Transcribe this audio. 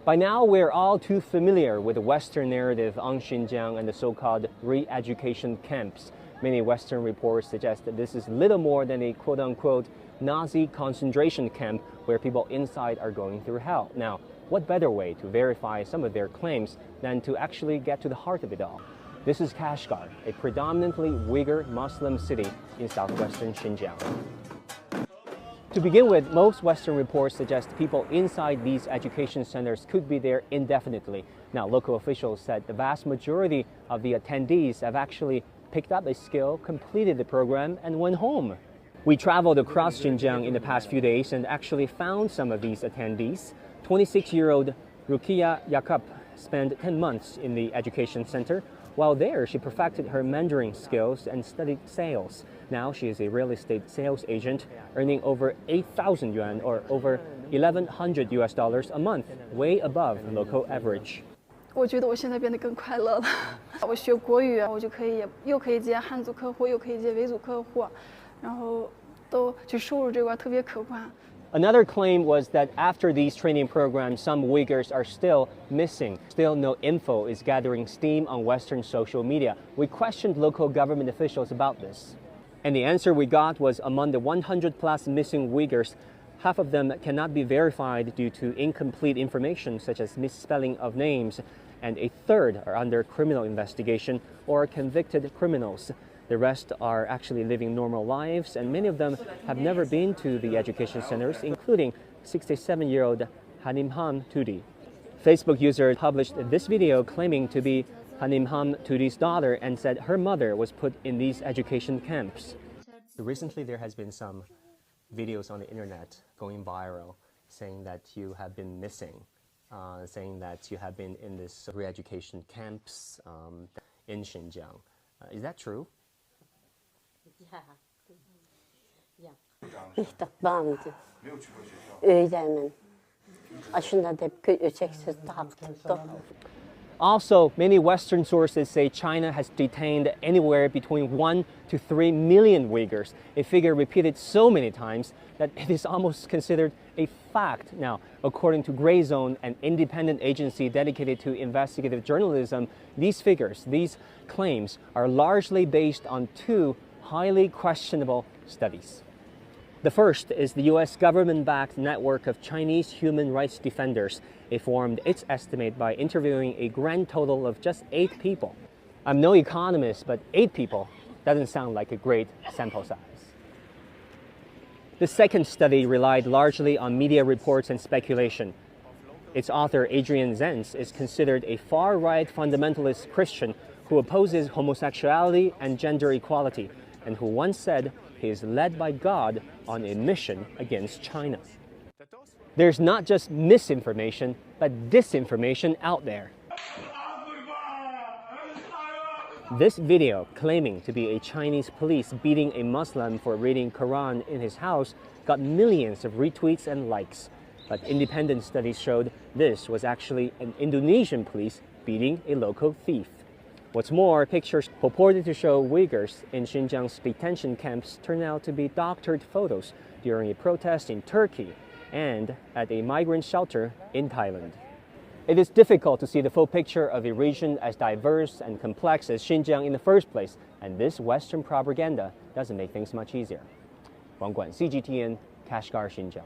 By now, we're all too familiar with the Western narrative on Xinjiang and the so-called re-education camps. Many Western reports suggest that this is little more than a quote-unquote Nazi concentration camp where people inside are going through hell. Now, what better way to verify some of their claims than to actually get to the heart of it all? This is Kashgar, a predominantly Uyghur Muslim city in southwestern Xinjiang. To begin with, most Western reports suggest people inside these education centers could be there indefinitely. Now, local officials said the vast majority of the attendees have actually picked up a skill, completed the program, and went home. We traveled across Xinjiang in the past few days and actually found some of these attendees. 26-year-old Rukia Yakub spent 10 months in the education center. While there, she perfected her Mandarin skills and studied sales. Now she is a real estate sales agent, earning over 8,000 yuan or over $1,100 a month, way above the local average. 我觉得我现在变得更快乐了。我学国语，我就可以又可以接汉族客户，又可以接维族客户，然后就收入这块特别可观。 Another claim was that after these training programs, some Uyghurs are still missing. Still no info is gathering steam on Western social media. We questioned local government officials about this. And the answer we got was among the 100+ missing Uyghurs, half of them cannot be verified due to incomplete information such as misspelling of names, and a third are under criminal investigation or convicted criminals. The rest are actually living normal lives, and many of them have never been to the education centers, including 67-year-old Hanimham Tudi. Facebook user published this video claiming to be Hanimham Tudi's daughter and said her mother was put in these education camps. Recently, there has been some videos on the internet going viral saying that you have been missing, saying that you have been in this re-education camps in Xinjiang. Is that true? Also, many Western sources say China has detained anywhere between 1 to 3 million Uyghurs, a figure repeated so many times that it is almost considered a fact. Now, according to Gray Zone, an independent agency dedicated to investigative journalism, these figures, these claims, are largely based on two highly questionable studies. The first is the U.S. government-backed network of Chinese human rights defenders. It formed its estimate by interviewing a grand total of just 8 people. I'm no economist, but 8 people doesn't sound like a great sample size. The second study relied largely on media reports and speculation. Its author, Adrian Zenz, is considered a far-right fundamentalist Christian who opposes homosexuality and gender equality, and who once said he is led by God on a mission against China. There's not just misinformation, but disinformation out there. This video, claiming to be a Chinese police beating a Muslim for reading Quran in his house, got millions of retweets and likes. But independent studies showed this was actually an Indonesian police beating a local thief. What's more, pictures purported to show Uyghurs in Xinjiang's detention camps turned out to be doctored photos during a protest in Turkey and at a migrant shelter in Thailand. It is difficult to see the full picture of a region as diverse and complex as Xinjiang in the first place, and this Western propaganda doesn't make things much easier. Wang Guan, CGTN, Kashgar, Xinjiang.